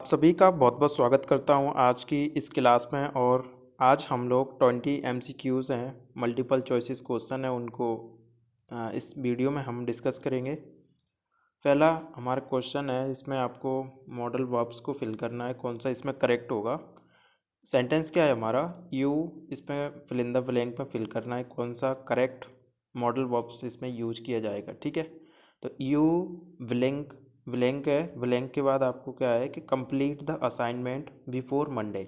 सभी का बहुत बहुत स्वागत करता हूं आज की इस क्लास में। और आज हम लोग 20 MCQs हैं, मल्टीपल चॉइसेस क्वेश्चन है, उनको इस वीडियो में हम डिस्कस करेंगे। पहला हमारा क्वेश्चन है, इसमें आपको मॉडल वर्ब्स को फिल करना है, कौन सा इसमें करेक्ट होगा। सेंटेंस क्या है हमारा, यू, इसमें फिल इन द ब्लैंक में फिल करना है कौन सा करेक्ट मॉडल वर्ब्स इसमें यूज किया जाएगा। ठीक है, तो यू ब्लैंक ब्लैंक है, ब्लैंक के बाद आपको क्या है कि complete the assignment before Monday.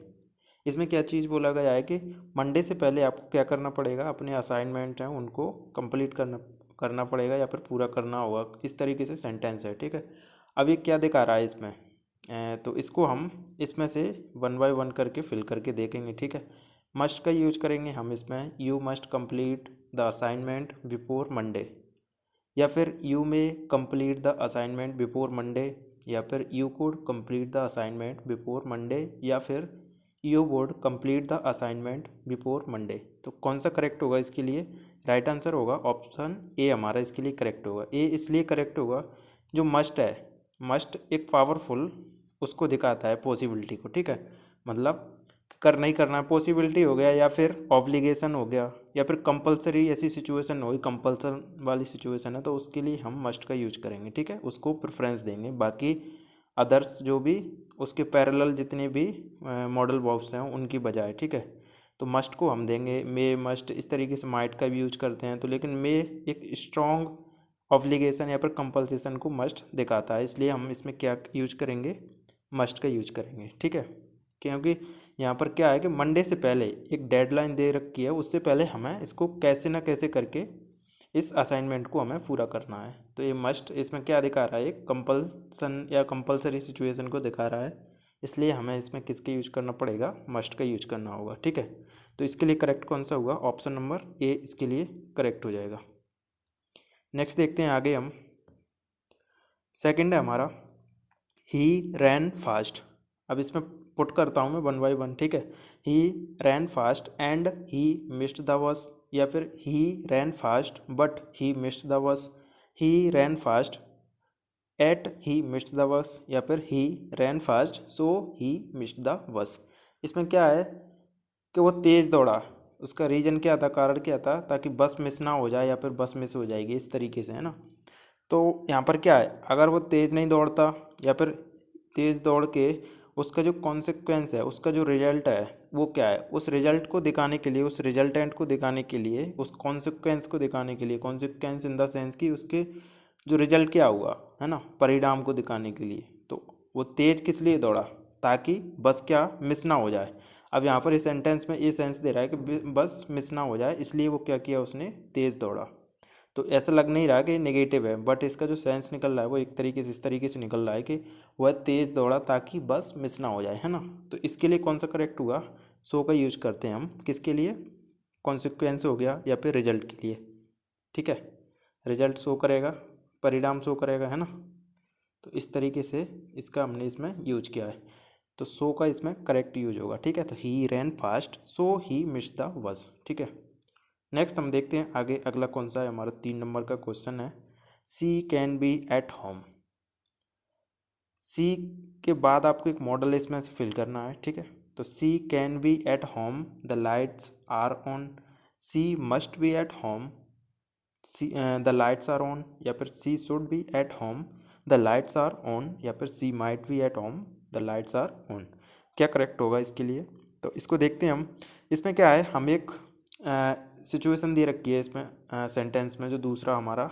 इसमें क्या चीज़ बोला गया है कि मंडे से पहले आपको क्या करना पड़ेगा, अपने असाइनमेंट हैं उनको कंप्लीट करना करना पड़ेगा या फिर पूरा करना होगा। इस तरीके से सेंटेंस है। ठीक है, अब ये क्या दिखा रहा है इसमें, तो इसको हम इसमें से वन बाय वन करके फिल करके देखेंगे। ठीक है, मस्ट का यूज करेंगे हम इसमें, you must complete the assignment before Monday, या फिर यू में complete the assignment before Monday, या फिर you could complete the assignment before Monday, या फिर you would complete the assignment before Monday. तो कौन सा करेक्ट होगा इसके लिए, राइट आंसर होगा ऑप्शन ए हमारा इसके लिए करेक्ट होगा। ए इसलिए करेक्ट होगा, जो मस्ट है, मस्ट एक पावरफुल उसको दिखाता है पॉसिबिलिटी को। ठीक है, मतलब करना ही करना, पॉसिबिलिटी हो गया, या फिर ऑब्लिगेशन हो गया, या फिर कंपलसरी ऐसी सिचुएशन होगी, कंपल्सन वाली सिचुएशन है तो उसके लिए हम मस्ट का यूज करेंगे। ठीक है, उसको प्रेफरेंस देंगे। बाकी अदर्स जो भी उसके पैरेलल जितने भी मॉडल वर्ब्स हैं उनकी बजाय। ठीक है, तो मस्ट को हम देंगे मे, मस्ट, इस तरीके से माइट का भी यूज करते हैं। तो लेकिन मे एक स्ट्रॉन्ग ऑब्लिगेशन या फिर कंपल्सेशन को मस्ट दिखाता है, इसलिए हम इसमें क्या यूज करेंगे, मस्ट का यूज करेंगे। ठीक है, क्योंकि यहाँ पर क्या है कि मंडे से पहले एक डेडलाइन दे रखी है, उससे पहले हमें इसको कैसे ना कैसे करके इस असाइनमेंट को हमें पूरा करना है। तो ये मस्ट इसमें क्या दिखा रहा है, एक कंपल्सन या कंपलसरी सिचुएशन को दिखा रहा है, इसलिए हमें इसमें किसके यूज करना पड़ेगा, मस्ट का यूज करना होगा। ठीक है, तो इसके लिए करेक्ट कौन सा होगा, ऑप्शन नंबर ए इसके लिए करेक्ट हो जाएगा। नेक्स्ट देखते हैं आगे हम, सेकंड है हमारा ही रैन फास्ट। अब इसमें पुट करता हूँ मैं वन बाय वन। ठीक है, he ran fast and he missed the bus, या फिर he ran fast but he missed the bus, he ran fast at he missed the bus, या फिर he ran fast so he missed the bus. इसमें क्या है कि वो तेज़ दौड़ा, उसका रीज़न क्या था, कारण क्या था, ताकि बस मिस ना हो जाए या फिर बस मिस हो जाएगी, इस तरीके से है ना। तो यहाँ पर क्या है, अगर वो तेज़ नहीं दौड़ता या फिर तेज़ दौड़ के उसका जो कॉन्सिक्वेंस है, उसका जो रिजल्ट है वो क्या है, उस रिजल्ट को दिखाने के लिए, उस रिजल्टेंट को दिखाने के लिए, उस कॉन्सिक्वेंस को दिखाने के लिए, कॉन्सिक्वेंस इन द सेंस कि उसके जो रिजल्ट क्या हुआ है ना, परिणाम को दिखाने के लिए। तो वो तेज़ किस लिए दौड़ा, ताकि बस क्या मिस ना हो जाए। अब यहाँ पर इस सेंटेंस में ये सेंस दे रहा है कि बस मिस ना हो जाए, इसलिए वो क्या किया, उसने तेज़ दौड़ा। तो ऐसा लग नहीं रहा कि नेगेटिव है, बट इसका जो सेंस निकल रहा है वो एक तरीके से, इस तरीके से निकल रहा है कि वह तेज़ दौड़ा ताकि बस मिस ना हो जाए, है ना। तो इसके लिए कौन सा करेक्ट हुआ, सो का यूज करते हैं हम, किसके लिए, कॉन्सिक्वेंस हो गया या फिर रिजल्ट के लिए। ठीक है, रिजल्ट शो करेगा, परिणाम शो करेगा, है ना। तो इस तरीके से इसका हमने इसमें यूज किया है, तो सो का इसमें करेक्ट यूज होगा। ठीक है, तो he ran fast so he miss the bus. ठीक है, नेक्स्ट हम देखते हैं आगे, अगला कौन सा है हमारा, 3 नंबर का क्वेश्चन है, सी कैन बी एट होम। सी के बाद आपको एक मॉडल इसमें से फिल करना है। ठीक है, तो she can be at home, the lights are on, she must be at home, she the lights are on, या फिर she should be at home, the lights are on, या फिर she might be at home, the lights are on. क्या correct होगा इसके लिए, तो इसको देखते हैं हम। इसमें क्या है, हम एक सिचुएशन दे रखी है इसमें सेंटेंस में, जो दूसरा हमारा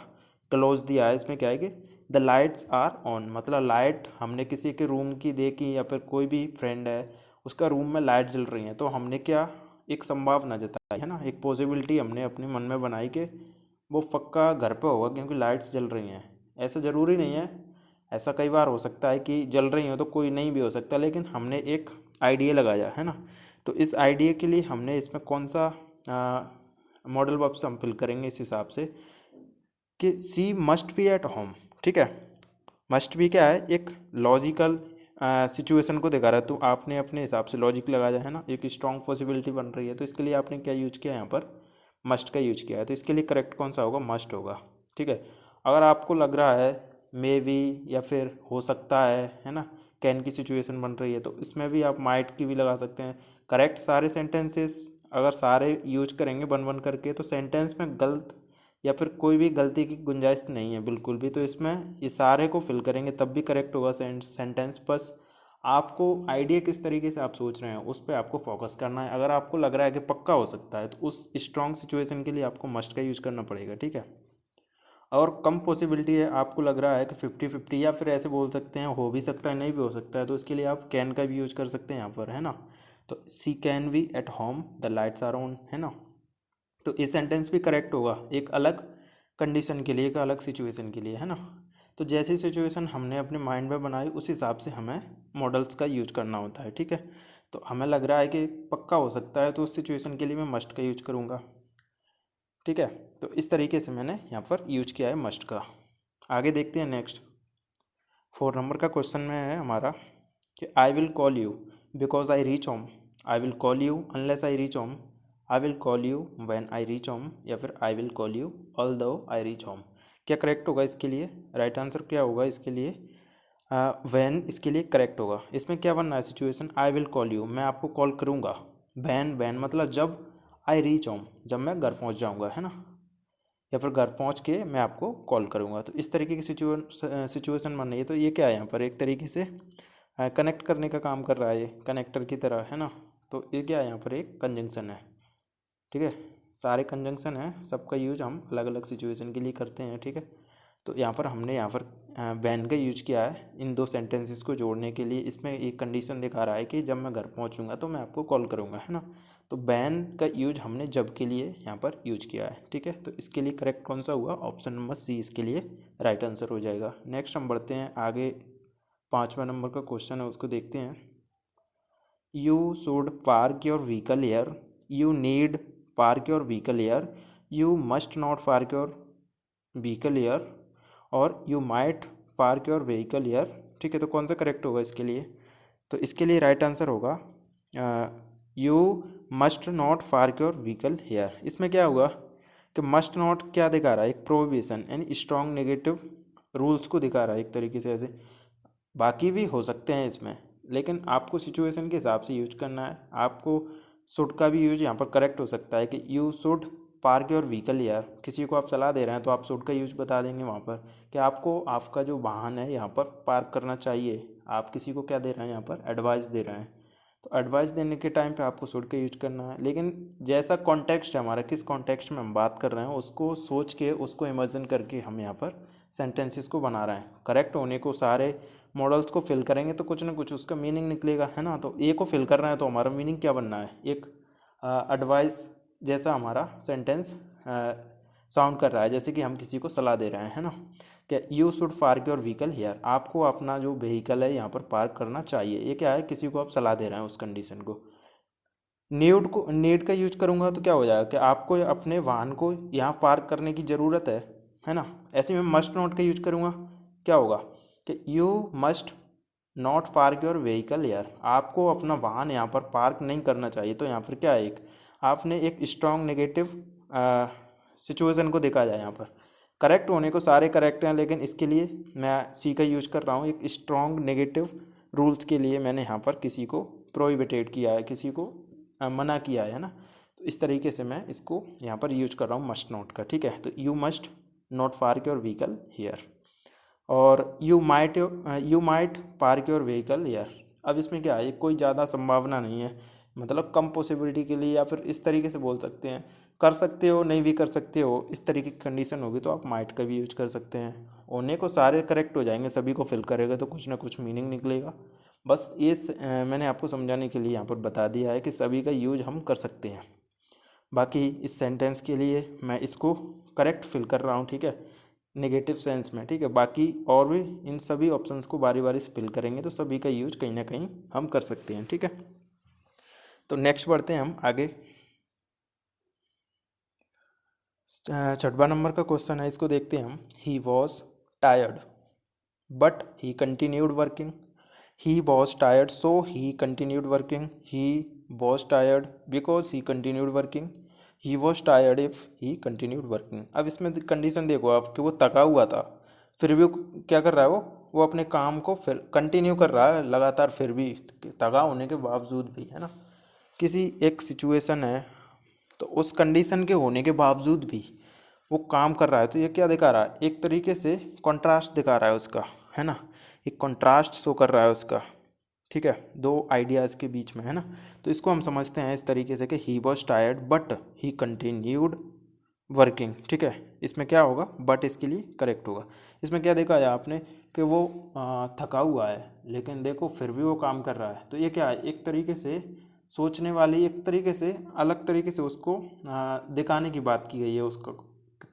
क्लोज दिया है, इसमें क्या है कि द लाइट्स आर ऑन, मतलब लाइट हमने किसी के रूम की देखी, या फिर कोई भी फ्रेंड है उसका रूम में लाइट जल रही है, तो हमने क्या एक संभावना जताई है ना, एक पॉसिबिलिटी हमने अपने मन में बनाई कि वो पक्का घर पे होगा क्योंकि लाइट्स जल रही हैं। ऐसा ज़रूरी नहीं है, ऐसा कई बार हो सकता है कि जल रही हो तो कोई नहीं भी हो सकता, लेकिन हमने एक आइडिया लगाया है ना। तो इस आइडिया के लिए हमने इसमें कौन सा मॉडल वर्ब्स हम फिल करेंगे, इस हिसाब से कि she must be at home. ठीक है, मस्ट बी क्या है, एक लॉजिकल सिचुएशन को दिखा रहा है, तो आपने अपने हिसाब से लॉजिक लगाया है ना, एक स्ट्रॉन्ग पॉसिबिलिटी बन रही है, तो इसके लिए आपने क्या यूज किया, यहाँ पर मस्ट का यूज किया है। तो इसके लिए करेक्ट कौन सा होगा, मस्ट होगा। ठीक है, अगर आपको लग रहा है मे बी या फिर हो सकता है ना, कैन की सिचुएशन बन रही है, तो इसमें भी आप माइट की भी लगा सकते हैं। करेक्ट सारे सेंटेंसेस अगर सारे यूज करेंगे बन बन करके तो सेंटेंस में गलत या फिर कोई भी गलती की गुंजाइश नहीं है बिल्कुल भी। तो इसमें ये सारे को फिल करेंगे तब भी करेक्ट होगा सेंटेंस। बस आपको आइडिया किस तरीके से आप सोच रहे हैं उस पर आपको फोकस करना है। अगर आपको लग रहा है कि पक्का हो सकता है तो उस स्ट्रॉन्ग सिचुएशन के लिए आपको मस्ट का यूज करना पड़ेगा, ठीक है। और कम पॉसिबिलिटी है, आपको लग रहा है कि 50-50 या फिर ऐसे बोल सकते हैं हो भी सकता है नहीं भी हो सकता है, तो इसके लिए आप कैन का भी यूज कर सकते हैं यहाँ पर, है ना। तो she can be at home the lights are on, है ना। तो ये सेंटेंस भी करेक्ट होगा एक अलग कंडीशन के लिए, एक अलग सिचुएशन के लिए, है ना। तो जैसी सिचुएशन हमने अपने माइंड में बनाई उस हिसाब से हमें मॉडल्स का यूज करना होता है, ठीक है। तो हमें लग रहा है कि पक्का हो सकता है तो उस सिचुएशन के लिए मैं मस्ट का यूज करूँगा, ठीक है। तो इस तरीके से मैंने यहाँ पर यूज किया है मस्ट का। आगे देखते हैं नेक्स्ट 4 नंबर का क्वेश्चन में है हमारा कि I will call you because I reach home, I will call you unless I reach home, I will call you when I reach home, या फिर I will call you although I reach home. क्या correct होगा इसके लिए? Right answer क्या होगा इसके लिए? व्हेन इसके लिए करेक्ट होगा। इसमें क्या बनना है situation? I will call you, मैं आपको कॉल करूँगा। व्हेन मतलब जब, आई रीच होम जब मैं घर पहुँच जाऊँगा, है ना, या फिर घर पहुँच के मैं आपको कॉल करूँगा। तो इस तरीके की सिचुएशन बन रही है। तो ये क्या है यहाँ पर एक तरीके से कनेक्ट करने का काम कर रहा है, ये कनेक्टर की तरह, है ना। तो ये क्या है यहाँ पर एक कंजंक्शन है, ठीक है। सारे कंजंक्शन हैं, सबका यूज हम अलग अलग सिचुएशन के लिए करते हैं, ठीक है। तो यहाँ पर हमने यहाँ पर वैन का यूज किया है इन दो सेंटेंसेस को जोड़ने के लिए। इसमें एक कंडीशन दिखा रहा है कि जब मैं घर पहुँचूँगा तो मैं आपको कॉल करूँगा, है ना। तो वैन का यूज हमने जब के लिए यहाँ पर यूज किया है, ठीक है। तो इसके लिए करेक्ट कौन सा हुआ? ऑप्शन नंबर सी इसके लिए राइट आंसर हो जाएगा। नेक्स्ट हम बढ़ते हैं आगे, 5वां नंबर का क्वेश्चन है उसको देखते हैं। You should park your vehicle here, you need park your vehicle here, you must not park your vehicle here, और you might park your vehicle here, ठीक है। तो कौन सा करेक्ट होगा इसके लिए? तो इसके लिए राइट आंसर होगा you must not park your vehicle here. इसमें क्या होगा कि मस्ट नॉट क्या दिखा रहा है? एक प्रोहिबिशन यानी स्ट्रॉन्ग नेगेटिव रूल्स को दिखा रहा है एक तरीके से। ऐसे बाकी भी हो सकते हैं इसमें, लेकिन आपको सिचुएशन के हिसाब से यूज करना है। आपको शुड का भी यूज यहाँ पर करेक्ट हो सकता है कि you should park your vehicle यार, किसी को आप सलाह दे रहे हैं तो आप शुड का यूज बता देंगे वहाँ पर कि आपको आपका जो वाहन है यहाँ पर पार्क करना चाहिए। आप किसी को क्या दे रहे हैं यहाँ पर? एडवाइस दे रहे हैं। तो एडवाइस देने के टाइम पे आपको शुड का यूज करना है। लेकिन जैसा कॉन्टेक्स्ट है हमारा, किस कॉन्टेक्स्ट में हम बात कर रहे हैं उसको सोच के, उसको इमेजिन करके हम यहाँ पर सेंटेंसेस को बना रहे हैं। करेक्ट होने को सारे मॉडल्स को फिल करेंगे तो कुछ ना कुछ उसका मीनिंग निकलेगा, है ना। तो ए को फिल कर रहे हैं तो हमारा मीनिंग क्या बनना है? एक एडवाइस जैसा हमारा सेंटेंस साउंड कर रहा है, जैसे कि हम किसी को सलाह दे रहे हैं, है ना। क्या? You should park your vehicle here, आपको अपना जो व्हीकल है यहाँ पर पार्क करना चाहिए। ये क्या है? किसी को आप सलाह दे रहे हैं उस कंडीशन को। नीड का यूज करूँगा तो क्या हो जाएगा कि आपको अपने वाहन को यहाँ पार्क करने की ज़रूरत है ना। ऐसे में मस्ट नॉट का यूज करूँगा, क्या होगा कि you must not park your vehicle here, आपको अपना वाहन यहाँ पर पार्क नहीं करना चाहिए। तो यहाँ पर क्या है, एक आपने एक स्ट्रॉन्ग नेगेटिव सिचुएशन को देखा जाए यहाँ पर। करेक्ट होने को सारे करेक्ट हैं, लेकिन इसके लिए मैं सी का यूज कर रहा हूँ। एक स्ट्रॉन्ग नेगेटिव रूल्स के लिए मैंने यहाँ पर किसी को प्रोहिबिटेड किया है, किसी को मना किया है ना। तो इस तरीके से मैं इसको यहाँ पर यूज कर रहा हूँ मस्ट नॉट का, ठीक है। तो you must not park your vehicle here, और you might park your vehicle here. अब इसमें क्या है, कोई ज़्यादा संभावना नहीं है, मतलब कम पॉसिबिलिटी के लिए, या फिर इस तरीके से बोल सकते हैं कर सकते हो नहीं भी कर सकते हो, इस तरीके की कंडीशन होगी तो आप माइट का भी यूज कर सकते हैं। होने को सारे करेक्ट हो जाएंगे, सभी को फिल करेगा तो कुछ ना कुछ मीनिंग निकलेगा। बस ये मैंने आपको समझाने के लिए यहाँ पर बता दिया है कि सभी का यूज हम कर सकते हैं। बाकी इस सेंटेंस के लिए मैं इसको करेक्ट फिल कर रहा हूँ, ठीक है, नेगेटिव सेंस में, ठीक है। बाकी और भी इन सभी ऑप्शंस को बारी बारी से फिल करेंगे तो सभी का यूज कहीं ना कहीं हम कर सकते हैं, ठीक है। तो नेक्स्ट बढ़ते हैं हम आगे। 6वां नंबर का क्वेश्चन है, इसको देखते हैं हम। He was tired but he continued working, he was tired so he continued working, he was tired because he continued working, he was tired if he continued working. अब इसमें कंडीशन देखो आप कि वो थका हुआ था फिर भी क्या कर रहा है, वो अपने काम को फिर कंटिन्यू कर रहा है लगातार, फिर भी तगा होने के बावजूद भी, है ना। किसी एक सिचुएशन है तो उस कंडीशन के होने के बावजूद भी वो काम कर रहा है, तो ये क्या दिखा रहा है, एक तरीके से कंट्रास्ट दिखा रहा है उसका, है ना। एक कंट्रास्ट शो कर रहा है उसका, ठीक है, दो आइडियाज़ के बीच में, है ना। तो इसको हम समझते हैं इस तरीके से कि he was tired but he continued working, ठीक है। इसमें क्या होगा, बट इसके लिए करेक्ट होगा। इसमें क्या देखा है आपने कि वो थका हुआ है लेकिन देखो फिर भी वो काम कर रहा है, तो ये क्या है, एक तरीके से सोचने वाली, एक तरीके से अलग तरीके से उसको दिखाने की बात की गई है, उसको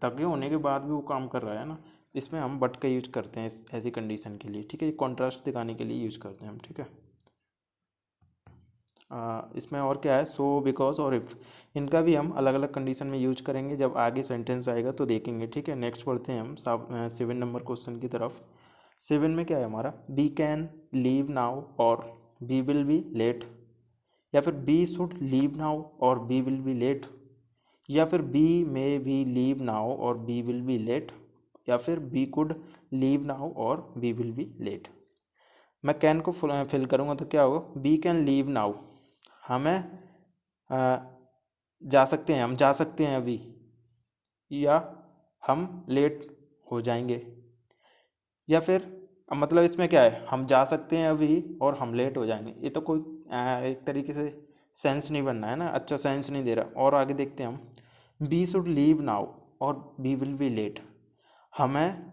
थके होने के बाद भी वो काम कर रहा है ना। इसमें हम बट का यूज करते हैं ऐसी कंडीशन के लिए, ठीक है, कॉन्ट्रास्ट दिखाने के लिए यूज करते हैं हम, ठीक है। इसमें और क्या है, सो, बिकॉज और इफ़, इनका भी हम अलग अलग कंडीशन में यूज करेंगे, जब आगे सेंटेंस आएगा तो देखेंगे, ठीक है। नेक्स्ट पढ़ते हैं हम 7 नंबर क्वेश्चन की तरफ। 7 में क्या है हमारा, बी कैन लीव नाउ और बी विल बी लेट, या फिर बी शुड लीव नाउ और बी विल बी लेट, या फिर B may be leave now और बी विल बी लेट, या फिर बी कुड लीव नाउ और बी विल बी लेट। मैं कैन को फिल करूँगा तो क्या होगा, बी कैन लीव नाउ, हमें जा सकते हैं, हम जा सकते हैं अभी, या हम लेट हो जाएंगे, या फिर मतलब इसमें क्या है, हम जा सकते हैं अभी और हम लेट हो जाएंगे। ये तो कोई एक tरीके से सेंस नहीं बनना है ना, अच्छा सेंस नहीं दे रहा। और आगे देखते हैं हम, बी शुड लीव नाउ और बी विल बी लेट, हमें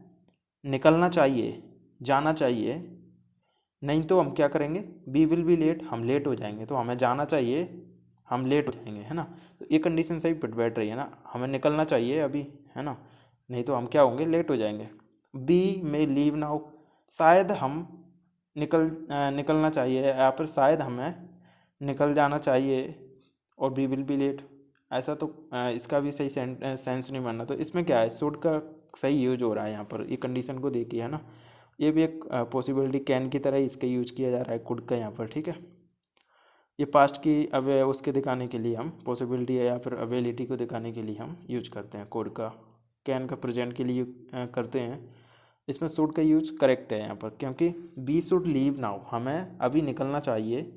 निकलना चाहिए, जाना चाहिए, नहीं तो हम क्या करेंगे, बी विल बी लेट, हम लेट हो जाएंगे, तो हमें जाना चाहिए, हम लेट हो जाएंगे, है ना। तो ये कंडीशन सही फिट बैठ रही है ना, हमें निकलना चाहिए अभी, है ना, नहीं तो हम क्या होंगे, लेट हो जाएंगे। बी में लीव नाउ, शायद हम निकलना चाहिए, या फिर शायद हमें निकल जाना चाहिए, और बी विल बी लेट, ऐसा तो इसका भी सही सेंस नहीं बनना। तो इसमें क्या है, शुड का सही यूज हो रहा है यहाँ पर, ये कंडीशन को देखिए, है ना। ये भी एक पॉसिबिलिटी कैन की तरह ही इसका यूज किया जा रहा है कुड का यहाँ पर, ठीक है। ये पास्ट की अवे उसके दिखाने के लिए हम पॉसिबिलिटी या फिर अवेलिटी को दिखाने के लिए हम यूज करते हैं कोड का। कैन का प्रेजेंट के लिए करते हैं। इसमें शुड का यूज करेक्ट है यहाँ पर, क्योंकि बी शुड लीव नाउ, हमें अभी निकलना चाहिए,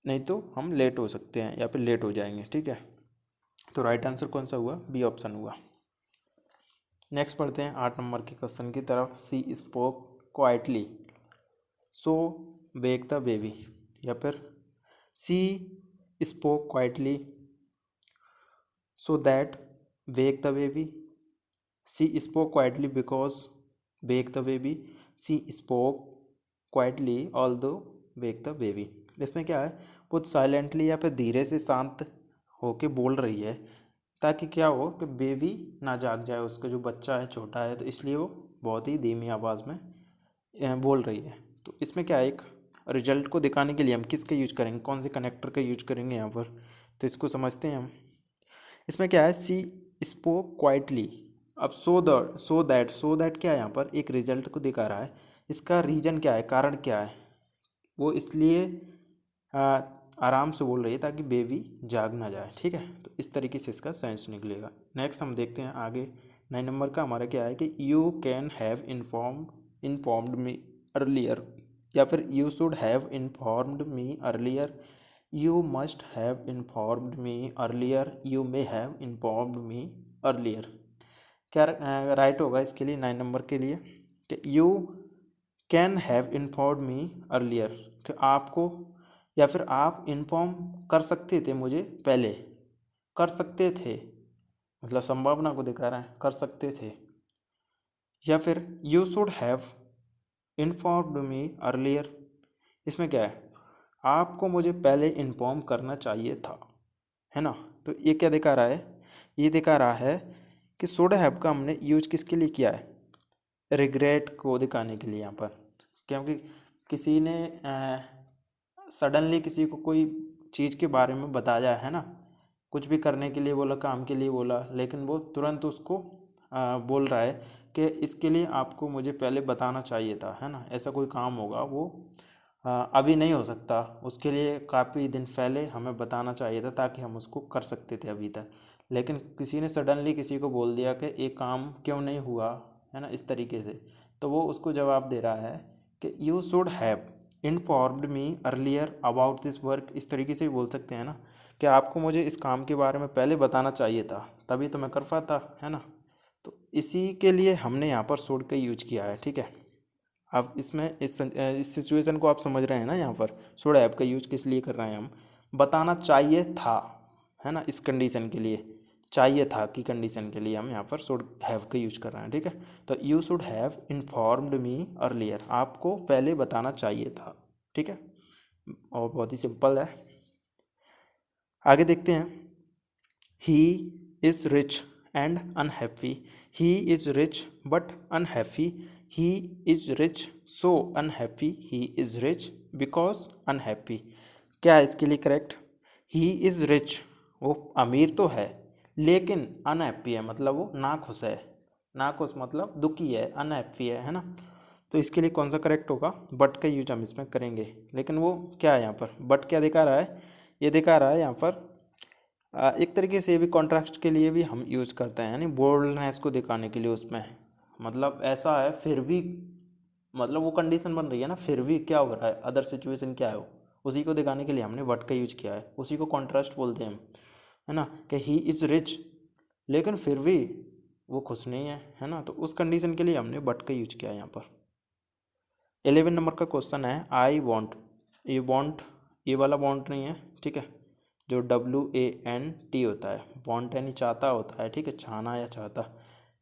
नहीं तो हम लेट हो सकते हैं या फिर लेट हो जाएंगे, ठीक है। तो राइट आंसर कौन सा हुआ, बी ऑप्शन हुआ। नेक्स्ट पढ़ते हैं 8 नंबर के क्वेश्चन की तरफ। She spoke quietly so wake the baby, या फिर she spoke quietly so that wake the baby, she spoke quietly because wake the baby, she spoke quietly although wake the baby. इसमें क्या है, बहुत silently या फिर धीरे से शांत होके बोल रही है, ताकि क्या हो कि बेबी ना जाग जाए, उसका जो बच्चा है छोटा है, तो इसलिए वो बहुत ही धीमी आवाज़ में बोल रही है। तो इसमें क्या है, एक रिजल्ट को दिखाने के लिए हम किसका यूज करेंगे, कौन से कनेक्टर का यूज करेंगे यहाँ पर, तो इसको समझते हैं हम। इसमें क्या है, सी स्पोक क्वाइटली, अब सो दैट क्या है, यहाँ पर एक रिजल्ट को दिखा रहा है, इसका रीजन क्या है, कारण क्या है, वो इसलिए आराम से बोल रही है ताकि बेबी जाग ना जाए, ठीक है। तो इस तरीके से इसका सेंस निकलेगा। नेक्स्ट हम देखते हैं आगे 9 नंबर का हमारा क्या है कि you can have informed me earlier, या फिर you should have informed me earlier, you must have informed me earlier, you may have informed me earlier. क्या राइट होगा इसके लिए 9 नंबर के लिए कि you can have informed me earlier, कि आपको या फिर आप इन्फॉर्म कर सकते थे मुझे पहले, कर सकते थे मतलब संभावना को दिखा रहा है, कर सकते थे। या फिर you should have informed me earlier, इसमें क्या है, आपको मुझे पहले इन्फॉर्म करना चाहिए था, है ना। तो ये क्या दिखा रहा है, ये दिखा रहा है कि शुड हैव का हमने यूज किसके लिए किया है, रिग्रेट को दिखाने के लिए यहाँ पर, क्योंकि किसी ने सडनली किसी को कोई चीज़ के बारे में बताया है ना, कुछ भी करने के लिए बोला, काम के लिए बोला, लेकिन वो तुरंत उसको बोल रहा है कि इसके लिए आपको मुझे पहले बताना चाहिए था, है ना। ऐसा कोई काम होगा वो अभी नहीं हो सकता, उसके लिए काफ़ी दिन पहले हमें बताना चाहिए था ताकि हम उसको कर सकते थे अभी तक, लेकिन किसी ने सडनली किसी को बोल दिया कि ये काम क्यों नहीं हुआ, है ना, इस तरीके से, तो वो उसको जवाब दे रहा है कि you should have informed me earlier about this work. इस तरीके से भी बोल सकते हैं ना कि आपको मुझे इस काम के बारे में पहले बताना चाहिए था, तभी तो मैं कर पाता, है ना। तो इसी के लिए हमने यहाँ पर शुड का यूज किया है, ठीक है। अब इसमें इस सिचुएशन को आप समझ रहे हैं ना, यहाँ पर शुड हैव का यूज किस लिए कर रहे हैं हम, बताना चाहिए था, है ना। इस कंडीशन के लिए, चाहिए था की कंडीशन के लिए हम यहाँ पर शुड हैव का यूज कर रहे हैं, ठीक है। तो you should have informed me earlier, आपको पहले बताना चाहिए था, ठीक है। और बहुत ही सिंपल है। आगे देखते हैं। He is rich and unhappy. He is rich but unhappy. He is rich so unhappy. He is rich because unhappy. क्या है इसके लिए करेक्ट? ही इज़ रिच, वो अमीर तो है लेकिन अनहैप्पी है, मतलब वो नाखुश है। नाखुश मतलब दुखी है, अनहैप्पी है ना। तो इसके लिए कौन सा करेक्ट होगा? बट का यूज हम इसमें करेंगे। लेकिन वो क्या है यहाँ पर, बट क्या दिखा रहा है? ये दिखा रहा है यहाँ पर एक तरीके से भी कॉन्ट्रास्ट के लिए भी हम यूज़ करते हैं, यानी बोल्डनेस को दिखाने के लिए उसमें। मतलब ऐसा है फिर भी, मतलब वो कंडीशन बन रही है ना, फिर भी क्या हो रहा है, अदर सिचुएशन क्या है वो, उसी को दिखाने के लिए हमने बट का यूज किया है। उसी को कॉन्ट्रास्ट बोलते हैं हम, है ना, कि ही इज़ रिच लेकिन फिर भी वो खुश नहीं है ना। तो उस कंडीशन के लिए हमने बट का यूज किया है यहाँ पर। 11 नंबर का क्वेश्चन है आई वॉन्ट। ये वॉन्ट, ये वाला वॉन्ट नहीं है, ठीक है, जो WANT होता है, वॉन्ट यानी चाहता होता है, ठीक है, चाहना या चाहता।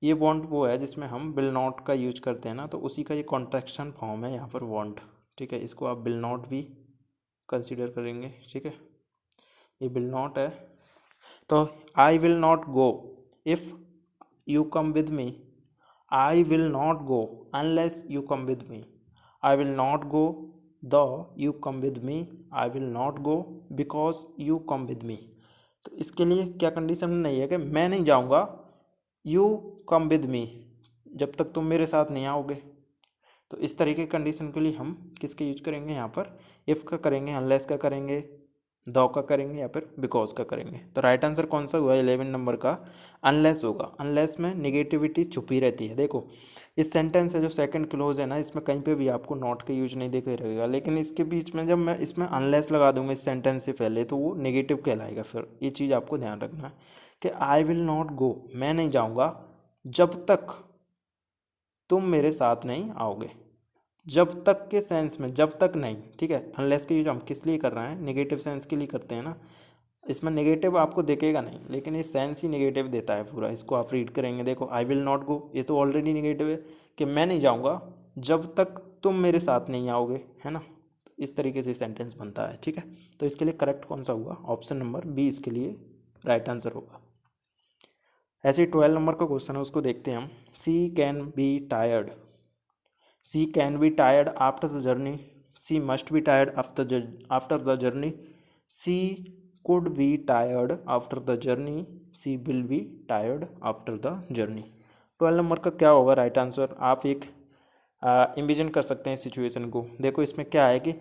ये वॉन्ट वो है जिसमें हम विल नॉट का यूज करते हैं ना, तो उसी का ये कॉन्ट्रैक्शन फॉर्म है यहाँ पर वॉन्ट, ठीक है। इसको आप विल नॉट भी कंसिडर करेंगे, ठीक है। ये विल नॉट है, तो I will not go if you come with me. I will not go unless you come with me. I will not go the you come with me. I will not go because you come with me. तो इसके लिए क्या condition नहीं है कि मैं नहीं जाऊँगा, यू कम विद मी, जब तक तुम मेरे साथ नहीं आओगे। तो इस तरीके की कंडीशन के लिए हम किसके यूज करेंगे यहाँ पर? इफ़ का करेंगे, अनलेस का करेंगे, दो का करेंगे या फिर बिकॉज का करेंगे। तो राइट आंसर कौन सा हुआ 11 नंबर का? अनलेस होगा। अनलेस में निगेटिविटी छुपी रहती है। देखो इस सेंटेंस है जो सेकंड क्लोज है ना, इसमें कहीं पे भी आपको नॉट का यूज नहीं दिखाई रहेगा, लेकिन इसके बीच में जब मैं इसमें अनलेस लगा दूंगा इस सेंटेंस से पहले, तो वो नेगेटिव कहलाएगा। फिर ये चीज़ आपको ध्यान रखना है कि आई विल नॉट गो, मैं नहीं जाऊँगा जब तक तुम मेरे साथ नहीं आओगे। जब तक के सेंस में, जब तक नहीं, ठीक है। अनलेस के यूज हम किस लिए कर रहे हैं? नेगेटिव सेंस के लिए करते हैं ना। इसमें नेगेटिव आपको दिखेगा नहीं, लेकिन ये सेंस ही नेगेटिव देता है पूरा। इसको आप रीड करेंगे, देखो आई विल नॉट गो, ये तो ऑलरेडी नेगेटिव है कि मैं नहीं जाऊँगा जब तक तुम मेरे साथ नहीं आओगे, है ना। इस तरीके से सेंटेंस बनता है, ठीक है। तो इसके लिए करेक्ट कौन सा हुआ? ऑप्शन नंबर बी इसके लिए राइट आंसर होगा। ऐसे ही 12 नंबर का क्वेश्चन है, उसको देखते हैं हम। She can be tired. She can be tired after the journey. She must be tired after the journey. She could be tired after the journey. She will be tired after the journey. 12 number का क्या होगा right answer? आप एक imagine कर सकते हैं situation को। देखो इसमें क्या है कि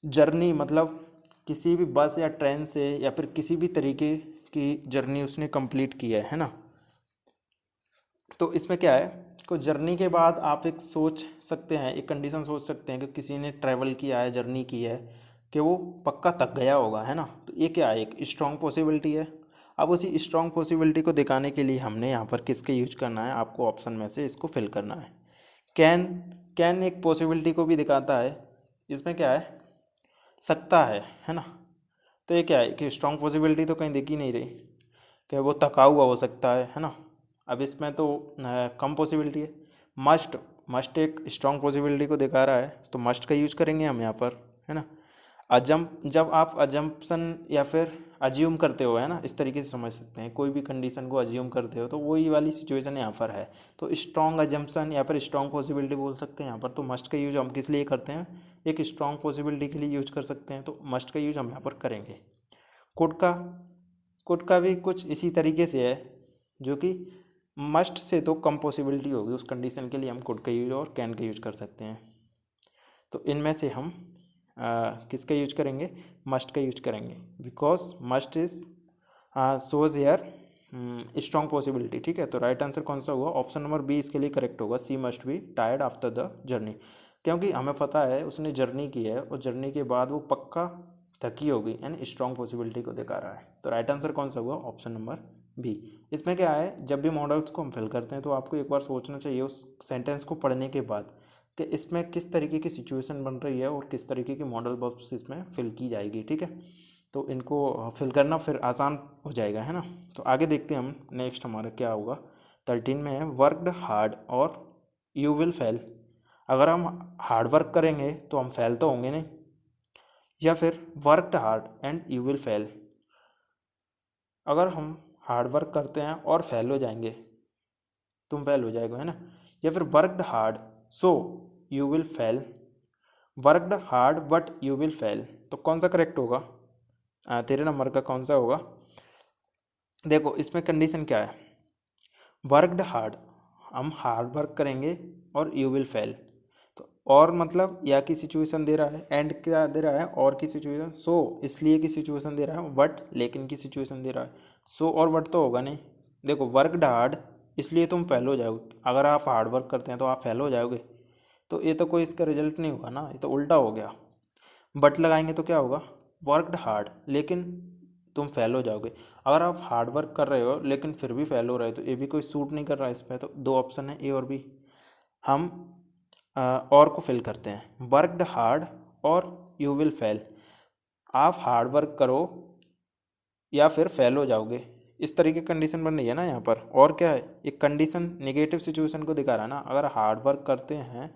जर्नी मतलब किसी भी बस या ट्रेन से या फिर किसी भी तरीके की जर्नी उसने कंप्लीट की है ना। तो इसमें क्या है को जर्नी के बाद आप एक सोच सकते हैं, एक कंडीशन सोच सकते हैं कि किसी ने ट्रैवल किया है, जर्नी की है, कि वो पक्का थक गया होगा, है ना। तो ये क्या है? एक स्ट्रॉन्ग पॉसिबिलिटी है। अब उसी स्ट्रॉन्ग पॉसिबिलिटी को दिखाने के लिए हमने यहाँ पर किसके यूज करना है? आपको ऑप्शन में से इसको फिल करना है। कैन, कैन एक पॉसिबिलिटी को भी दिखाता है। इसमें क्या है? सकता है ना। तो ये क्या है कि स्ट्रॉन्ग पॉसिबिलिटी तो कहीं दिख ही नहीं रही कि वो थका हुआ हो सकता है ना। अब इसमें तो कम पॉसिबिलिटी है। मस्ट, मस्ट एक स्ट्रॉन्ग पॉसिबिलिटी को दिखा रहा है, तो मस्ट का यूज करेंगे हम यहाँ पर, है ना। जब आप अजम्पशन या फिर अज्यूम करते हो, है ना, इस तरीके से समझ सकते हैं, कोई भी कंडीशन को अज्यूम करते हो तो वही वाली सिचुएशन यहाँ पर है। तो स्ट्रॉन्ग अजम्पशन या फिर स्ट्रॉन्ग पॉसिबिलिटी बोल सकते हैं यहाँ पर। तो मस्ट का यूज हम किस लिए करते हैं? एक स्ट्रॉन्ग पॉसिबिलिटी के लिए यूज कर सकते हैं, तो मस्ट का यूज हम यहाँ पर करेंगे। कुड का, कुड का भी कुछ इसी तरीके से है, जो कि मस्ट से तो कम पॉसिबिलिटी होगी, उस कंडीशन के लिए हम कुड का यूज और कैन का यूज कर सकते हैं। तो इनमें से हम किसका यूज करेंगे? मस्ट का यूज करेंगे, because must is shows here strong possibility, ठीक है। तो राइट आंसर कौन सा हुआ, ऑप्शन नंबर बी इसके लिए करेक्ट होगा, she must be tired after the journey, क्योंकि हमें पता है उसने जर्नी की है और जर्नी के बाद वो पक्का थकी होगी, यानी स्ट्रॉन्ग पॉसिबिलिटी को दिखा रहा है। तो राइट आंसर कौन सा हुआ, ऑप्शन नंबर बी। इसमें क्या है, जब भी मॉडल्स को हम फिल करते हैं तो आपको एक बार सोचना चाहिए उस सेंटेंस को पढ़ने के बाद कि इसमें किस तरीके की सिचुएशन बन रही है और किस तरीके की मॉडल बॉक्स इसमें फिल की जाएगी, ठीक है। तो इनको फिल करना फिर आसान हो जाएगा, है ना। तो आगे देखते हैं हम, नेक्स्ट हमारा क्या होगा। 13 में है वर्कड हार्ड और यू विल फेल। अगर हम हार्ड वर्क करेंगे तो हम फेल तो होंगे नहीं, या फिर worked hard and you will fail, अगर हम हार्ड वर्क करते हैं और फेल हो जाएंगे, तुम फेल हो जाएगा, है ना। या फिर worked hard so you will fail, worked hard but you will fail, तो कौन सा करेक्ट होगा, तेरे नंबर का कौन सा होगा। देखो इसमें कंडीशन क्या है, वर्कड हार्ड, हम हार्ड वर्क करेंगे और यू विल फेल, तो और मतलब या की सिचुएशन दे रहा है, एंड क्या दे रहा है, और की सिचुएशन, सो इसलिए की सिचुएशन दे रहा है, बट लेकिन की सिचुएशन दे रहा है। सो और बट तो होगा नहीं। देखो वर्कड हार्ड इसलिए तुम फेल हो जाओगे, अगर आप हार्ड वर्क करते हैं तो आप फेल हो जाओगे, तो ये तो कोई इसका रिजल्ट नहीं होगा ना, ये तो उल्टा हो गया। बट लगाएंगे तो क्या होगा, वर्कड हार्ड लेकिन तुम फेल हो जाओगे। अगर आप हार्ड वर्क कर रहे हो लेकिन फिर भी फेल हो रहे हो तो ये भी कोई सूट नहीं कर रहा है इस पर। तो दो ऑप्शन है, ए और बी। हम और को फिल करते हैं, वर्कड हार्ड और यू विल फेल, आप हार्ड वर्क करो या फिर फेल हो जाओगे, इस तरीके की कंडीशन बन रही है ना यहाँ पर। और क्या है, एक कंडीशन नेगेटिव सिचुएशन को दिखा रहा है ना, अगर हार्ड वर्क करते हैं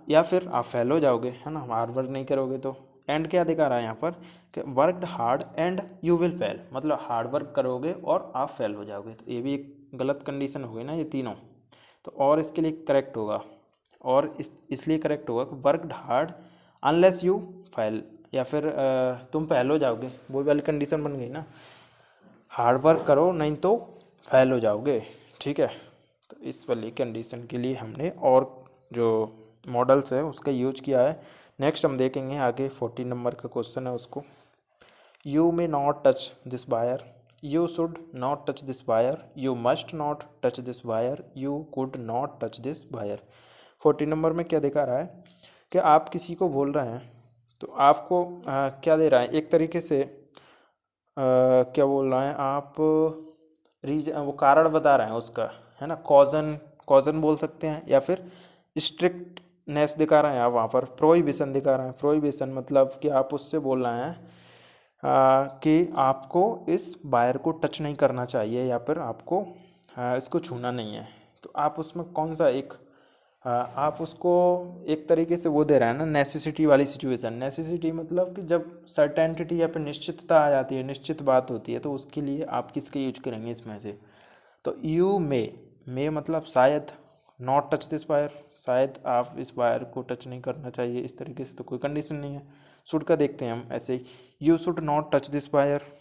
या फिर आप फेल हो जाओगे, है ना, हार्ड वर्क नहीं करोगे तो। एंड क्या दिखा रहा है यहाँ पर कि worked hard and you will fail, मतलब हार्ड वर्क करोगे और आप फेल हो जाओगे, तो ये भी एक गलत कंडीशन हो गई ना ये तीनों। तो और इसके लिए करेक्ट होगा, और इसलिए करेक्ट होगा worked hard unless you fail, या फिर तुम फेल हो जाओगे, वो वाली कंडीशन बन गई ना, हार्ड वर्क करो नहीं तो फेल हो जाओगे, ठीक है। तो इस वाली कंडीशन के लिए हमने और जो मॉडल्स है उसका यूज किया है। नेक्स्ट हम देखेंगे आगे 14 नंबर का क्वेश्चन है उसको, you may not touch this wire, you should not touch this wire, you must not touch this wire, you could not touch this wire. 14 number में क्या दिखा रहा है कि आप किसी को बोल रहे हैं तो आपको क्या दे रहा है, एक तरीके से क्या बोल रहा है आप, वो कारण बता रहे हैं उसका, है ना, कॉजन, कॉजन बोल सकते हैं, या फिर स्ट्रिक्टनेस दिखा रहे हैं आप वहाँ पर, प्रोहिबिशन दिखा रहे हैं। प्रोहिबिशन मतलब कि आप उससे बोल रहे हैं कि आपको इस वायर को टच नहीं करना चाहिए, या फिर आपको इसको छूना नहीं है। तो आप उसमें कौन सा एक आप उसको एक तरीके से वो दे रहे हैं ना, नेसेसिटी वाली सिचुएशन। नेसेसिटी मतलब कि जब सर्टेनिटी या फिर निश्चितता आ जाती है, निश्चित बात होती है, तो उसके लिए आप किसके यूज करेंगे इसमें से। तो यू मे मतलब शायद, नॉट टच दिस वायर, शायद आप इस वायर को टच नहीं करना चाहिए, इस तरीके से तो कोई कंडीशन नहीं है। शुड का देखते हैं हम ऐसे ही, you should not touch this wire,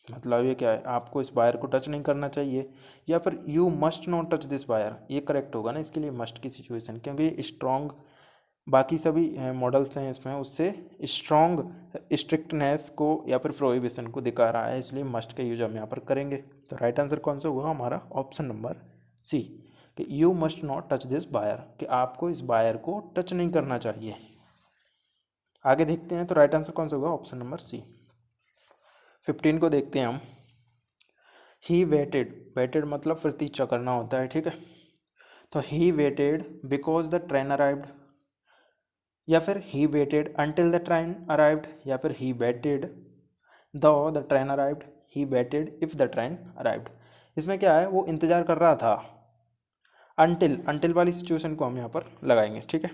मतलब ये क्या है, आपको इस वायर को टच नहीं करना चाहिए, या फिर you must not touch this wire, ये करेक्ट होगा ना इसके लिए, मस्ट की सिचुएशन, क्योंकि स्ट्रॉन्ग बाकी सभी मॉडल्स हैं इसमें उससे स्ट्रॉन्ग स्ट्रिक्टनेस को या फिर प्रोहिबिशन को दिखा रहा है, इसलिए मस्ट का यूज हम यहाँ पर करेंगे। तो राइट आंसर कौन सा हुआ हमारा, ऑप्शन नंबर सी, कि you must not touch this wire, कि आपको इस वायर को टच नहीं करना चाहिए। आगे देखते हैं, तो राइट आंसर कौन सा होगा, ऑप्शन नंबर सी। 15 को देखते हैं हम, ही वेटेड, वेटेड मतलब प्रतीक्षा करना होता है, ठीक है। तो he waited because the train arrived, या फिर he waited until the train arrived, या फिर he waited the train arrived, he waited if the train arrived. इसमें क्या है, वो इंतज़ार कर रहा था, अंटिल वाली सिचुएशन को हम यहाँ पर लगाएंगे, ठीक है।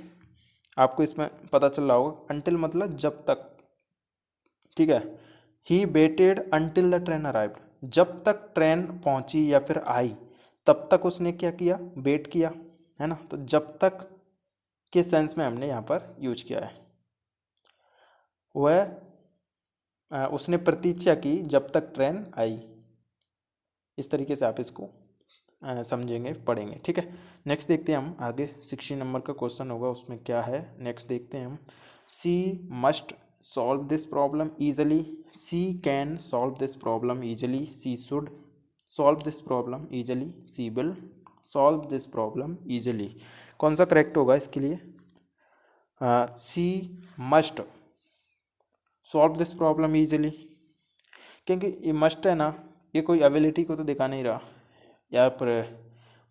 आपको इसमें पता चल रहा होगा, अंटिल मतलब जब तक, ठीक है। He waited until the train arrived, जब तक ट्रेन पहुंची या फिर आई तब तक उसने क्या किया, वेट किया, है ना। तो जब तक के सेंस में हमने यहाँ पर यूज किया है, वह उसने प्रतीक्षा की जब तक ट्रेन आई, इस तरीके से आप इसको समझेंगे, पढ़ेंगे, ठीक है। नेक्स्ट देखते हैं हम आगे, 16 नंबर का क्वेश्चन होगा, उसमें क्या है नेक्स्ट देखते हैं हम, she must solve this problem easily, she can solve this problem easily, she should solve this problem easily, she will solve this problem easily. कौन सा करेक्ट होगा इसके लिए? She must solve this problem easily, क्योंकि ये must है ना, ये कोई एबिलिटी को तो दिखा नहीं रहा, या पर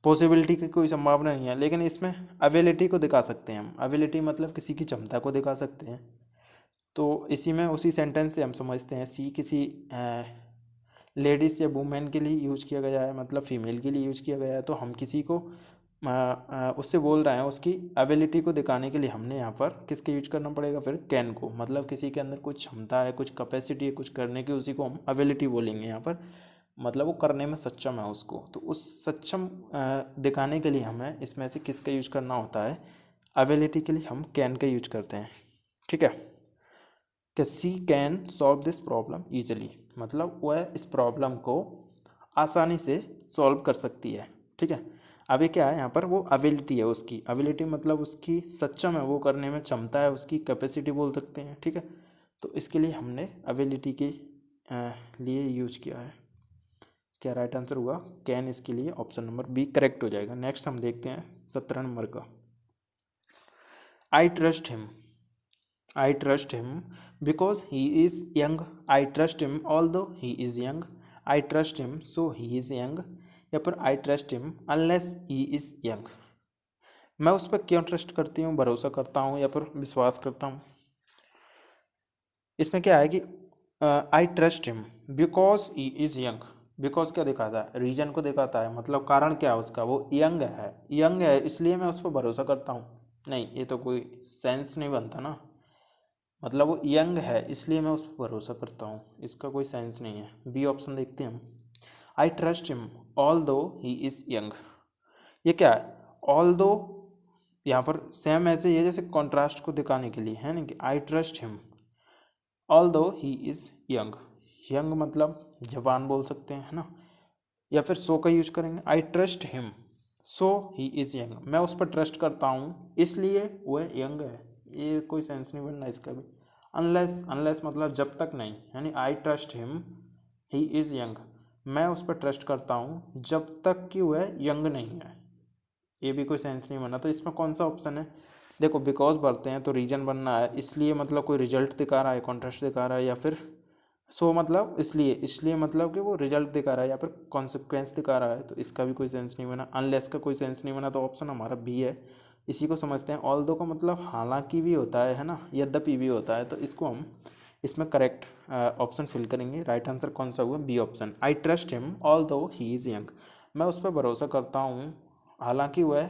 पॉसिबिलिटी की कोई संभावना नहीं है, लेकिन इसमें एबिलिटी को दिखा सकते हैं हम। एबिलिटी मतलब किसी की क्षमता को दिखा सकते हैं। तो इसी में उसी सेंटेंस से हम समझते हैं सी किसी लेडीज़ या वुमेन के लिए यूज किया गया है, मतलब फीमेल के लिए यूज किया गया है। तो हम किसी को उससे बोल रहे हैं, उसकी एबिलिटी को दिखाने के लिए हमने यहाँ पर किसके यूज करना पड़ेगा? फिर कैन को, मतलब किसी के अंदर कुछ क्षमता है, कुछ कैपेसिटी है कुछ करने की, उसी को हम एबिलिटी बोलेंगे यहाँ पर, मतलब वो करने में सक्षम है उसको। तो उस सक्षम दिखाने के लिए हमें इसमें से किसका यूज करना होता है? एबिलिटी के लिए हम कैन का यूज करते हैं। ठीक है, कि she can solve this problem easily, मतलब वह इस प्रॉब्लम को आसानी से सॉल्व कर सकती है। ठीक है, अब ये क्या है यहाँ पर? वो एबिलिटी है उसकी। एबिलिटी मतलब उसकी सक्षम है, वो करने में क्षमता है, उसकी कैपेसिटी बोल सकते हैं। ठीक है, तो इसके लिए हमने एबिलिटी के लिए यूज किया है। क्या राइट आंसर हुआ? कैन इसके लिए ऑप्शन नंबर बी करेक्ट हो जाएगा। नेक्स्ट हम देखते हैं 17 नंबर का। आई trust him, I trust him because he is young. I trust him although he is young. I trust him so he is young. या फिर I trust him unless he is young. मैं उस पर क्यों trust करती हूँ, भरोसा करता हूँ या फिर विश्वास करता हूँ? इसमें क्या है कि आई trust him because he is young. Because क्या दिखाता है? रीजन को दिखाता है, मतलब कारण क्या है उसका? वो यंग है, यंग है इसलिए मैं उस पर भरोसा करता हूँ। नहीं, ये तो कोई सेंस नहीं बनता ना। मतलब वो यंग है इसलिए मैं उस पर भरोसा करता हूँ, इसका कोई सेंस नहीं है। बी ऑप्शन देखते हैं हम। आई trust him although he is young. ये क्या है? ऑल दो यहाँ पर सेम ऐसे ही है जैसे कॉन्ट्रास्ट को दिखाने के लिए, है ना, कि आई trust him although he is young. Young मतलब जवान बोल सकते हैं, है ना, या फिर सो का यूज करेंगे। आई trust him so he is young, मैं उस पर ट्रस्ट करता हूँ इसलिए वह यंग है। ये कोई सेंस नहीं बनना इसका भी। अनलेस, अनलेस मतलब जब तक नहीं, यानी आई trust him he is young, मैं उस पर ट्रस्ट करता हूँ जब तक कि वह यंग नहीं है। ये भी कोई सेंस नहीं बना। तो इसमें कौन सा ऑप्शन है? देखो, बिकॉज बढ़ते हैं तो रीजन बनना है, इसलिए मतलब कोई रिजल्ट दिखा रहा है, कॉन्ट्रास्ट दिखा रहा है, या फिर सो मतलब इसलिए, इसलिए मतलब कि वो रिजल्ट दिखा रहा है या फिर कॉन्सिक्वेंस दिखा रहा है। तो इसका भी कोई सेंस नहीं बना। अनलेस का कोई सेंस नहीं बना, तो ऑप्शन हमारा बी है। इसी को समझते हैं। ऑल दो का मतलब हालांकि भी होता है ना, यद्यपि भी होता है। तो इसको हम इसमें करेक्ट ऑप्शन फिल करेंगे। राइट आंसर कौन सा हुआ? B option. I trust him although he is young, मैं उस पर भरोसा करता हूँ हालांकि वह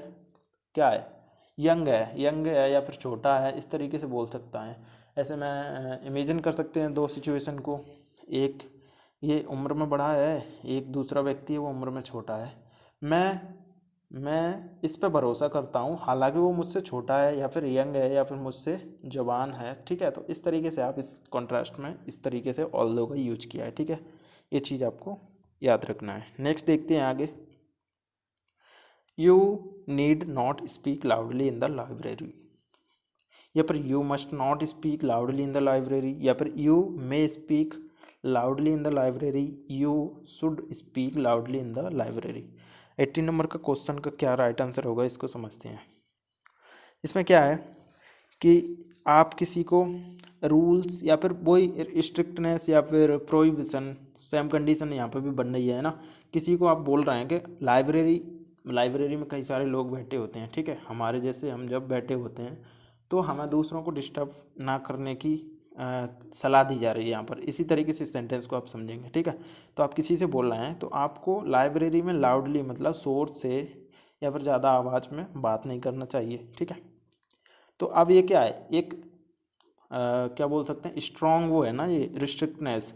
क्या है? यंग है, यंग है या फिर छोटा है, इस तरीके से बोल सकता है। ऐसे में इमेजिन कर सकते हैं दो सिचुएशन को। एक ये उम्र में बड़ा है, एक दूसरा व्यक्ति है वो उम्र में छोटा है। मैं इस पे भरोसा करता हूँ हालांकि वो मुझसे छोटा है या फिर यंग है या फिर मुझसे जवान है। ठीक है, तो इस तरीके से आप इस कॉन्ट्रास्ट में इस तरीके से ऑल दो का यूज किया है। ठीक है, ये चीज़ आपको याद रखना है। नेक्स्ट देखते हैं आगे। You need not speak loudly in the library, या फिर you must not speak loudly in the library, या फिर you may speak loudly in the library, you should speak loudly in the library. 18 number का question का क्या right answer होगा, इसको समझते हैं। इसमें क्या है कि आप किसी को रूल्स या फिर वही स्ट्रिक्टनेस या फिर प्रोहिबिशन, सेम कंडीशन यहाँ पर भी बन रही है ना। किसी को आप बोल रहे हैं कि लाइब्रेरी में कई सारे लोग बैठे होते हैं। ठीक है, हमारे जैसे हम जब बैठे होते हैं तो हमें दूसरों को डिस्टर्ब ना करने की सलाह दी जा रही है यहाँ पर। इसी तरीके से सेंटेंस को आप समझेंगे। ठीक है, तो आप किसी से बोल रहे हैं तो आपको लाइब्रेरी में लाउडली मतलब शोर से या फिर ज़्यादा आवाज़ में बात नहीं करना चाहिए। ठीक है, तो अब ये क्या है? एक क्या बोल सकते हैं, स्ट्रॉन्ग वो है ना, ये रिस्ट्रिक्टनेस।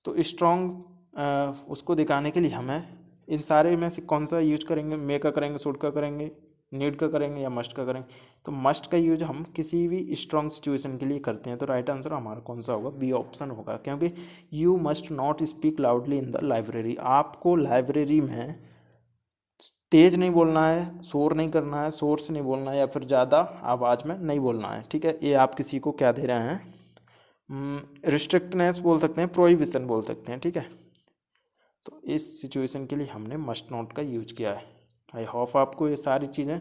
तो स्ट्रॉन्ग उसको दिखाने के लिए हमें इन सारे में से कौन सा यूज करेंगे? मे का करेंगे, शुड का करेंगे, नीड का करेंगे या मस्ट का करेंगे? तो मस्ट का यूज हम किसी भी स्ट्रॉन्ग सिचुएशन के लिए करते हैं। तो राइट आंसर हमारा कौन सा होगा? बी ऑप्शन होगा, क्योंकि you must not speak loudly in the library, आपको लाइब्रेरी में तेज नहीं बोलना है, शोर नहीं करना है, शोर से नहीं बोलना है या फिर ज़्यादा आवाज़ में नहीं बोलना है। ठीक है, ये आप किसी को क्या दे रहे हैं? रिस्ट्रिक्टनेस बोल सकते हैं, प्रोहिबिशन बोल सकते हैं। ठीक है, तो इस सिचुएशन के लिए हमने मस्ट नॉट का यूज किया है। आई होप आपको ये सारी चीज़ें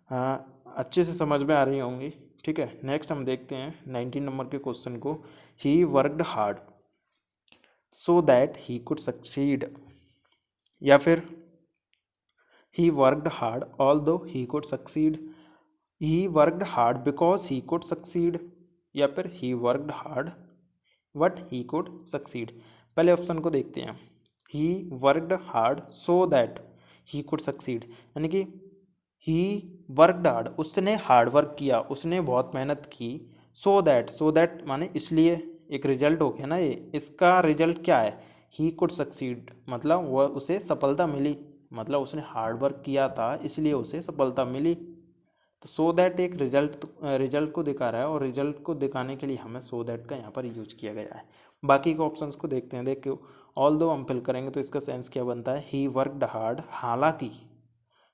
अच्छे से समझ में आ रही होंगी। ठीक है, नेक्स्ट हम देखते हैं 19 नंबर के क्वेश्चन को। He worked hard so that he could succeed, या फिर he worked hard although he could succeed, he worked hard because he could succeed, या फिर he worked hard but he could succeed. पहले option को देखते हैं। He worked hard so that he could succeed, यानी कि ही वर्कड हार्ड, उसने hard work किया, उसने बहुत मेहनत की। सो दैट माने इसलिए, एक रिजल्ट हो गया ना ये। इसका रिजल्ट क्या है? ही कुड सक्सीड, मतलब वह उसे सफलता मिली, मतलब उसने हार्ड वर्क किया था इसलिए उसे सफलता मिली। तो सो दैट एक रिजल्ट को दिखा रहा है, और रिजल्ट को दिखाने के लिए हमें सो दैट का यहाँ पर यूज किया गया है। बाकी के ऑप्शंस को देखते हैं। देखो, ऑल दो हम फिल करेंगे तो इसका सेंस क्या बनता है? ही वर्कड हार्ड, हालांकि,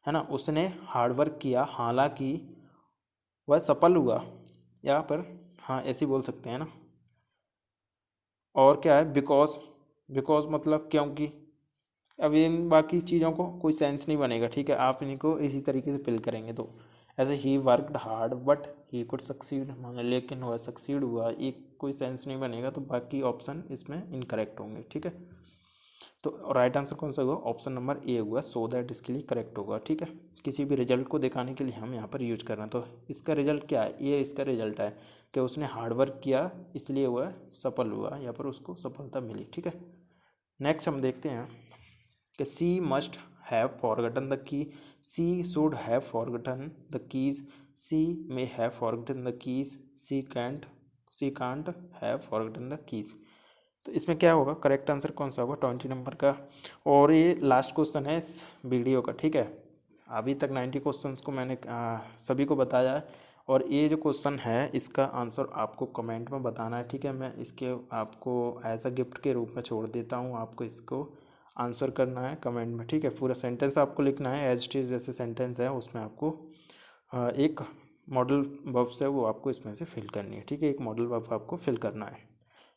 है ना, उसने हार्ड वर्क किया हालांकि वह सफल हुआ, या पर हाँ ऐसे बोल सकते हैं ना। और क्या है? बिकॉज मतलब क्योंकि। अब इन बाकी चीज़ों को कोई सेंस नहीं बनेगा। ठीक है, आप इन्हीं को इसी तरीके से फिल करेंगे। तो ऐसे he worked hard but he could succeed, माने लेकिन वह सक्सीड हुआ, एक कोई सेंस नहीं बनेगा। तो बाकी ऑप्शन इसमें इनकरेक्ट होंगे। ठीक है, तो राइट आंसर कौन सा होगा? ऑप्शन नंबर ए हुआ, सो दैट इसके लिए करेक्ट होगा। ठीक है, किसी भी रिजल्ट को दिखाने के लिए हम यहाँ पर यूज कर रहे हैं। तो इसका रिजल्ट क्या है? ये इसका रिजल्ट है कि उसने हार्ड वर्क किया इसलिए वह सफल हुआ, या पर उसको सफलता मिली। ठीक है, नेक्स्ट हम देखते हैं कि she must have forgotten the key, she should have forgotten the keys, she may have forgotten the keys, she can't have forgotten the keys. तो इसमें क्या होगा? करेक्ट आंसर कौन सा होगा? 20 नंबर का। और ये लास्ट क्वेश्चन है इस वीडियो का। ठीक है, अभी तक 90 क्वेश्चंस को मैंने सभी को बताया है, और ये जो क्वेश्चन है इसका आंसर आपको कमेंट में बताना है। ठीक है, मैं इसके आपको एज अ गिफ्ट के रूप में छोड़ देता हूँ, आपको इसको आंसर करना है कमेंट में। ठीक है, पूरा सेंटेंस आपको लिखना है एज इट इज जैसे सेंटेंस है, उसमें आपको एक मॉडल वर्ब्स है वो आपको इसमें से फिल करनी है। ठीक है, एक मॉडल वर्ब आपको फिल करना है।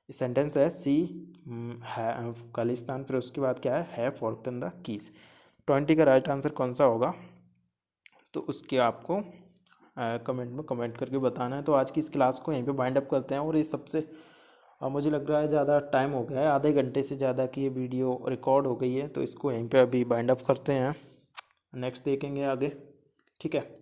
सेंटेंस है सी है खालिस्तान, फिर उसके बाद क्या है फॉरगटन द कीज। 20 का राइट आंसर कौन सा होगा? तो उसके आपको कमेंट में कमेंट करके बताना है। तो आज की इस क्लास को यहीं पे बाइंड अप करते हैं। और ये सबसे मुझे लग रहा है ज़्यादा टाइम हो गया है, आधे घंटे से ज़्यादा की ये वीडियो रिकॉर्ड हो गई है, तो इसको यहीं पे अभी बाइंड अप करते हैं। नेक्स्ट देखेंगे आगे। ठीक है।